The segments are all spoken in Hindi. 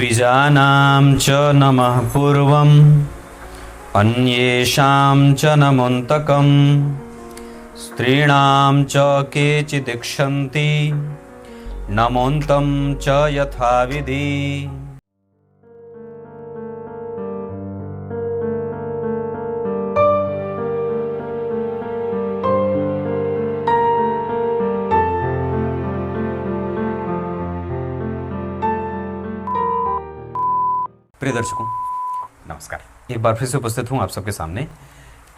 द्विजानां च नमः पूर्वम् अन्येषां च नमोऽन्तकम् स्त्रीणां च केचिदिक्षन्ति नमोऽन्तं च यथाविधि। प्रिय दर्शकों नमस्कार, एक बार फिर से उपस्थित हूँ आप सबके सामने।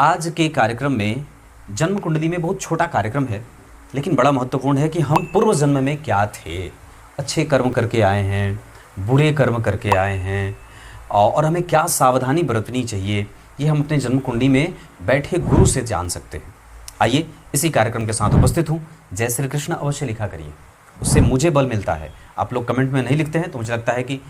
आज के कार्यक्रम में जन्म कुंडली में बहुत छोटा कार्यक्रम है, लेकिन बड़ा महत्वपूर्ण है कि हम पूर्व जन्म में क्या थे, अच्छे कर्म करके आए हैं, बुरे कर्म करके आए हैं, और हमें क्या सावधानी बरतनी चाहिए, ये हम अपने जन्म कुंडली में बैठे गुरु से जान सकते हैं। आइए इसी कार्यक्रम के साथ उपस्थित हूँ। जय श्री कृष्ण अवश्य लिखा करिए, उससे मुझे बल मिलता है। आप लोग कमेंट में नहीं लिखते हैं तो मुझे लगता है कि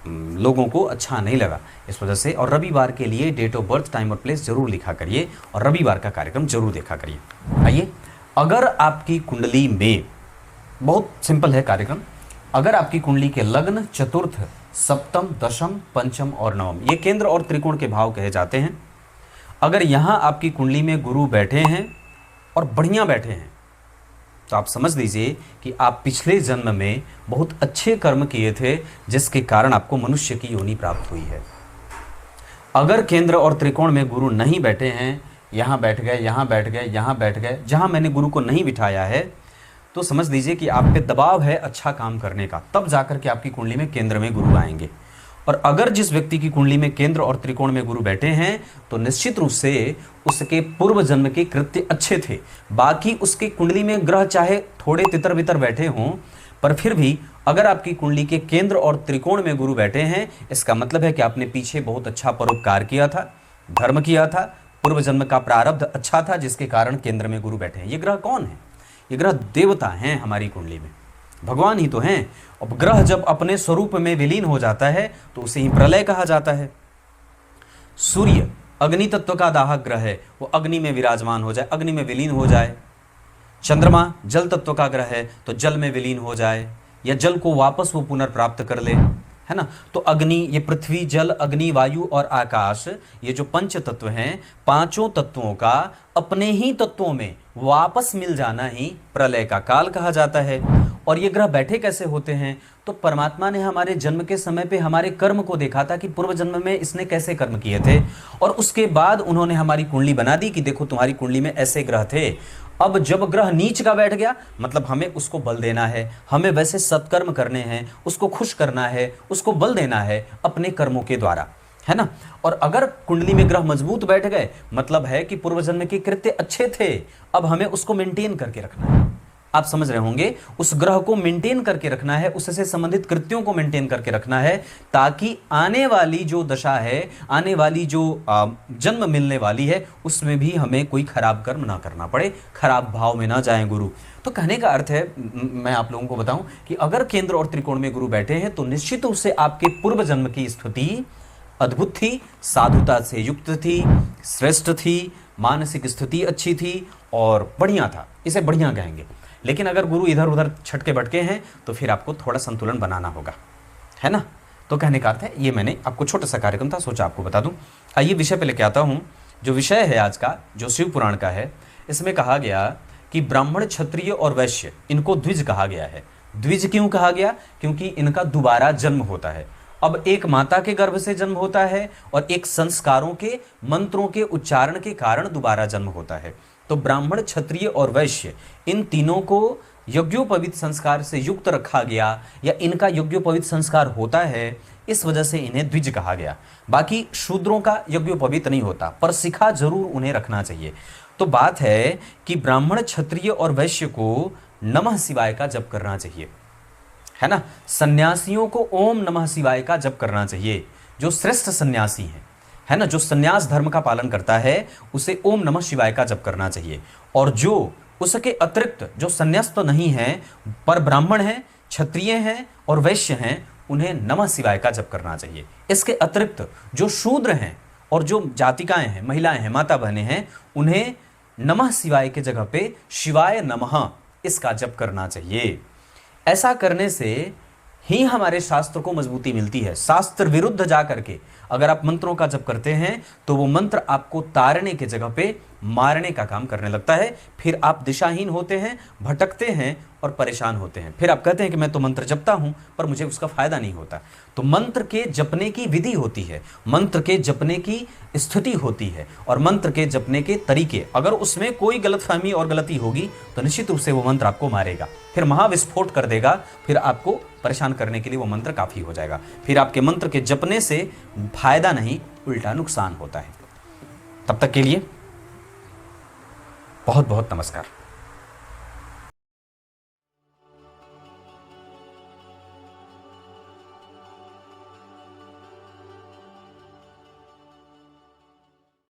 लोगों को अच्छा नहीं लगा, इस वजह से। और रविवार के लिए डेट ऑफ बर्थ, टाइम और प्लेस जरूर लिखा करिए और रविवार का कार्यक्रम जरूर देखा करिए। आइए, अगर आपकी कुंडली में, बहुत सिंपल है कार्यक्रम, अगर आपकी कुंडली के लग्न, चतुर्थ, सप्तम, दशम, पंचम और नवम, ये केंद्र और त्रिकोण के भाव कहे जाते हैं, अगर यहाँ आपकी कुंडली में गुरु बैठे हैं और बढ़िया बैठे हैं तो आप समझ लीजिए कि आप पिछले जन्म में बहुत अच्छे कर्म किए थे, जिसके कारण आपको मनुष्य की योनि प्राप्त हुई है। अगर केंद्र और त्रिकोण में गुरु नहीं बैठे हैं, यहाँ बैठ गए, यहाँ बैठ गए, यहाँ बैठ गए, जहाँ मैंने गुरु को नहीं बिठाया है, तो समझ लीजिए कि आप पे दबाव है अच्छा काम करने का, तब जाकर के आपकी कुंडली में केंद्र में गुरु आएंगे। और अगर जिस व्यक्ति की कुंडली में केंद्र और त्रिकोण में गुरु बैठे हैं तो निश्चित रूप से उसके पूर्व जन्म के कृत्य अच्छे थे। बाकी उसकी कुंडली में ग्रह चाहे थोड़े तितर बितर बैठे हों, पर फिर भी अगर आपकी कुंडली के केंद्र और त्रिकोण में गुरु बैठे हैं, इसका मतलब है कि आपने पीछे बहुत अच्छा परोपकार किया था, धर्म किया था, पूर्व जन्म का प्रारब्ध अच्छा था, जिसके कारण केंद्र में गुरु बैठे हैं। ये ग्रह कौन है? ये ग्रह देवता हैं हमारी कुंडली में, भगवान ही तो हैं। अब ग्रह जब अपने स्वरूप में विलीन हो जाता है तो उसे ही प्रलय कहा जाता है। सूर्य अग्नि तत्व का दाहक ग्रह है, वो अग्नि में विराजमान हो जाए, अग्नि में विलीन हो जाए। चंद्रमा जल तत्व का ग्रह है तो जल में विलीन हो जाए, या जल को वापस वो पुनर्प्राप्त कर ले, है ना। तो अग्नि, ये पृथ्वी, जल, अग्नि, वायु और आकाश, ये जो पंच तत्व हैं, पांचों तत्वों का अपने ही तत्वों में वापस मिल जाना ही प्रलय का काल कहा जाता है। और ये ग्रह बैठे कैसे होते हैं? तो परमात्मा ने हमारे जन्म के समय पे हमारे कर्म को देखा था कि पूर्व जन्म में इसने कैसे कर्म किए थे, और उसके बाद उन्होंने हमारी कुंडली बना दी कि देखो तुम्हारी कुंडली में ऐसे ग्रह थे। अब जब ग्रह नीच का बैठ गया, मतलब हमें उसको बल देना है, हमें वैसे सत्कर्म करने हैं, उसको खुश करना है, उसको बल देना है अपने कर्मों के द्वारा, है ना। और अगर कुंडली में ग्रह मजबूत बैठ गए, मतलब है कि पूर्व जन्म के कृत्य अच्छे थे, अब हमें उसको मेंटेन करके रखना है। आप समझ रहे होंगे, उस ग्रह को मेंटेन करके रखना है, उससे संबंधित कृत्यों को मेंटेन करके रखना है, ताकि आने वाली जो दशा है, आने वाली जो जन्म मिलने वाली है, उसमें भी हमें कोई खराब कर्म ना करना पड़े, खराब भाव में ना जाएं गुरु। तो कहने का अर्थ है, मैं आप लोगों को बताऊं कि अगर केंद्र और त्रिकोण में गुरु बैठे हैं तो निश्चित रूप से आपके पूर्व जन्म की स्थिति अद्भुत थी, साधुता से युक्त थी, श्रेष्ठ थी, मानसिक स्थिति अच्छी थी और बढ़िया था, इसे बढ़िया कहेंगे। लेकिन अगर गुरु इधर उधर छटके भटके हैं तो फिर आपको थोड़ा संतुलन बनाना होगा, है ना। तो कहने का अर्थ है, ये मैंने आपको छोटा सा कार्यक्रम था, सोचा आपको बता दूं। आइए विषय पे लेके आता हूं। जो विषय है आज का, जो शिव पुराण का है, इसमें कहा गया कि ब्राह्मण, क्षत्रिय और वैश्य, इनको द्विज कहा गया है। द्विज क्यों कहा गया? क्योंकि इनका दोबारा जन्म होता है। अब एक माता के गर्भ से जन्म होता है और एक संस्कारों के, मंत्रों के उच्चारण के कारण दोबारा जन्म होता है। तो ब्राह्मण, क्षत्रिय और वैश्य, इन तीनों को यज्ञोपवीत संस्कार से युक्त रखा गया, या इनका यज्ञोपवीत संस्कार होता है, इस वजह से इन्हें द्विज कहा गया। बाकी शूद्रों का यज्ञोपवीत नहीं होता, पर शिखा जरूर उन्हें रखना चाहिए। तो बात है कि ब्राह्मण, क्षत्रिय और वैश्य को नमः शिवाय का जप करना चाहिए, है ना। सन्यासियों को ओम नमः शिवाय का जप करना चाहिए। जो श्रेष्ठ सन्यासी है ना, जो सन्यास धर्म का पालन करता है, उसे ओम नमः शिवाय का जप करना चाहिए। और जो उसके अतिरिक्त जो सन्यास्त नहीं है, पर ब्राह्मण हैं, क्षत्रिय हैं और वैश्य हैं, उन्हें नमः शिवाय का जप करना चाहिए। इसके अतिरिक्त जो शूद्र हैं और जो जातिकाएं हैं, महिलाएं हैं, माता बहनें हैं, उन्हें नमः शिवाय के जगह पे शिवाय नमः इसका जप करना चाहिए। ऐसा करने से ही हमारे शास्त्र को मजबूती मिलती है। शास्त्र विरुद्ध जा करके अगर आप मंत्रों का जप करते हैं तो वो मंत्र आपको तारने के जगह पे मारने का काम करने लगता है। फिर आप दिशाहीन होते हैं, भटकते हैं और परेशान होते हैं। फिर आप कहते हैं कि मैं तो मंत्र जपता हूं पर मुझे उसका फायदा नहीं होता। तो मंत्र के जपने की विधि होती है, मंत्र के जपने की स्थिति होती है और मंत्र के जपने के तरीके। अगर उसमें कोई गलतफहमी और गलती होगी तो निश्चित रूप से वो मंत्र आपको मारेगा, फिर महाविस्फोट कर देगा, फिर आपको परेशान करने के लिए वो मंत्र काफी हो जाएगा। फिर आपके मंत्र के जपने से फायदा नहीं, उल्टा नुकसान होता है। तब तक के लिए बहुत बहुत नमस्कार।